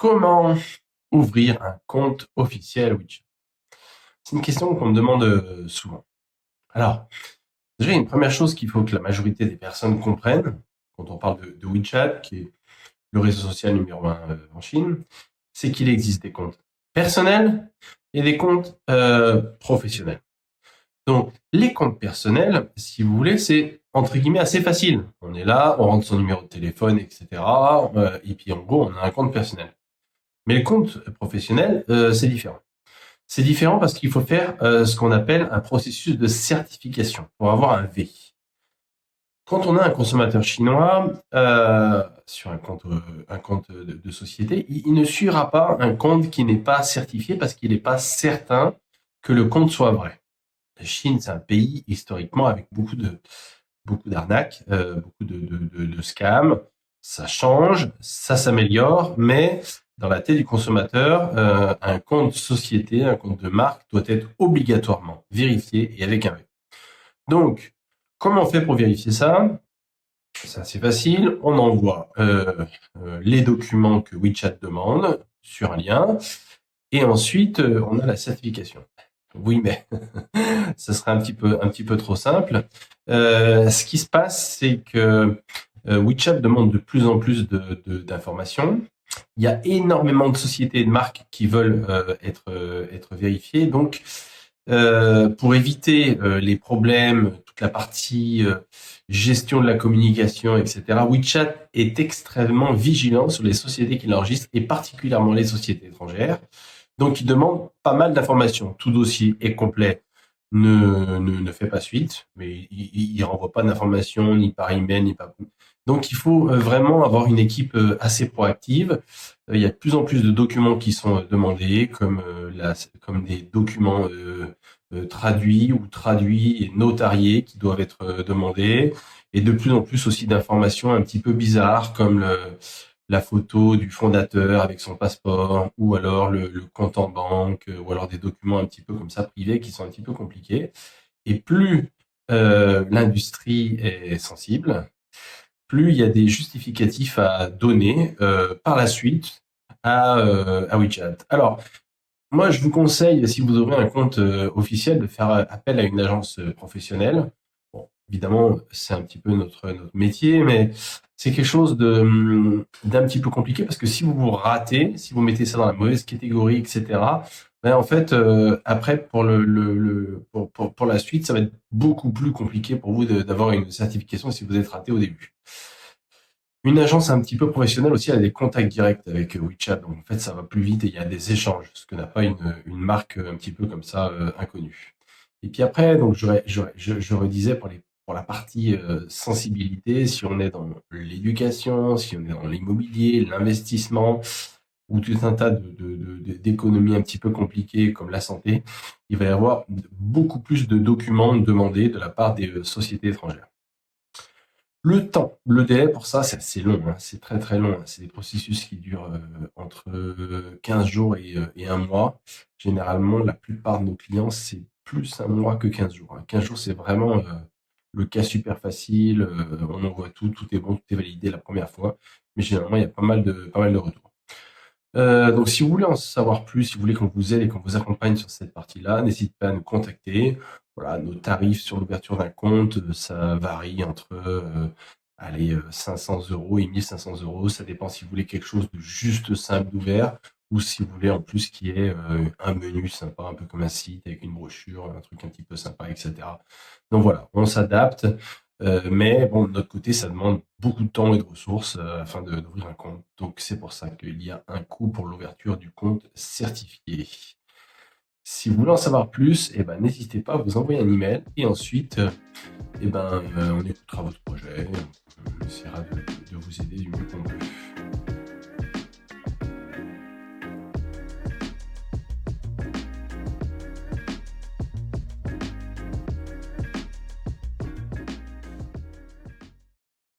Comment ouvrir un compte officiel WeChat? C'est une question qu'on me demande souvent. Alors, déjà, il y a une première chose qu'il faut que la majorité des personnes comprennent quand on parle de WeChat, qui est le réseau social numéro un en Chine, c'est qu'il existe des comptes personnels et des comptes professionnels. Donc, les comptes personnels, si vous voulez, c'est entre guillemets assez facile. On est là, on rentre son numéro de téléphone, etc. Et puis, en gros, on a un compte personnel. Mais le compte professionnel, c'est différent. C'est différent parce qu'il faut faire ce qu'on appelle un processus de certification pour avoir un V. Quand on a un consommateur chinois sur un compte de société, il ne suivra pas un compte qui n'est pas certifié parce qu'il n'est pas certain que le compte soit vrai. La Chine, c'est un pays historiquement avec beaucoup d'arnaques, beaucoup de scams. Ça change, ça s'améliore, mais dans la tête du consommateur, un compte société, un compte de marque doit être obligatoirement vérifié et avec un V. Donc, comment on fait pour vérifier ça? C'est assez facile. On envoie les documents que WeChat demande sur un lien et ensuite on a la certification. Oui, mais ça serait un petit peu trop simple. Ce qui se passe, c'est que WeChat demande de plus en plus d'informations. Il y a énormément de sociétés et de marques qui veulent être vérifiées. Donc, pour éviter les problèmes, toute la partie gestion de la communication, etc., WeChat est extrêmement vigilant sur les sociétés qui l'enregistrent et particulièrement les sociétés étrangères. Donc, il demande pas mal d'informations. Tout dossier est complet, ne fait pas suite, mais il renvoie pas d'informations ni par email, ni par... Donc, il faut vraiment avoir une équipe assez proactive. Il y a de plus en plus de documents qui sont demandés, comme des documents traduits et notariés qui doivent être demandés, et de plus en plus aussi d'informations un petit peu bizarres, comme la photo du fondateur avec son passeport, ou alors le compte en banque, ou alors des documents un petit peu comme ça privés qui sont un petit peu compliqués. Et plus l'industrie est sensible, plus il y a des justificatifs à donner par la suite à WeChat. Alors, moi, je vous conseille, si vous ouvrez un compte officiel, de faire appel à une agence professionnelle. Bon, évidemment, c'est un petit peu notre métier, mais c'est quelque chose d'un petit peu compliqué parce que si vous vous ratez, si vous mettez ça dans la mauvaise catégorie, etc., ben en fait, après pour la suite, ça va être beaucoup plus compliqué pour vous d'avoir une certification si vous êtes raté au début. Une agence un petit peu professionnelle aussi, elle a des contacts directs avec WeChat, donc en fait ça va plus vite et il y a des échanges, ce que n'a pas une marque un petit peu comme ça inconnue. Et puis après, donc je redisais pour la partie sensibilité, si on est dans l'éducation, si on est dans l'immobilier, l'investissement ou tout un tas d'économies un petit peu compliquées comme la santé, il va y avoir beaucoup plus de documents demandés de la part des sociétés étrangères. Le temps, le délai pour ça, c'est assez long, hein. C'est très très long, hein. C'est des processus qui durent entre 15 jours et un mois. Généralement, la plupart de nos clients, c'est plus un mois que 15 jours, hein. 15 jours, c'est vraiment le cas super facile. On envoie tout, tout est bon, tout est validé la première fois. Mais généralement, il y a pas mal de retours. Donc, si vous voulez en savoir plus, si vous voulez qu'on vous aide et qu'on vous accompagne sur cette partie-là, n'hésitez pas à nous contacter. Voilà, nos tarifs sur l'ouverture d'un compte, ça varie entre 500 € et 1500 €. Ça dépend si vous voulez quelque chose de juste simple d'ouvert ou si vous voulez en plus qu'il y ait un menu sympa, un peu comme un site avec une brochure, un truc un petit peu sympa, etc. Donc voilà, on s'adapte. Mais bon, de notre côté, ça demande beaucoup de temps et de ressources afin d'ouvrir un compte. Donc c'est pour ça qu'il y a un coût pour l'ouverture du compte certifié. Si vous voulez en savoir plus, eh ben, n'hésitez pas à vous envoyer un email et ensuite, on écoutera votre projet, on essaiera de vous aider du mieux qu'on peut.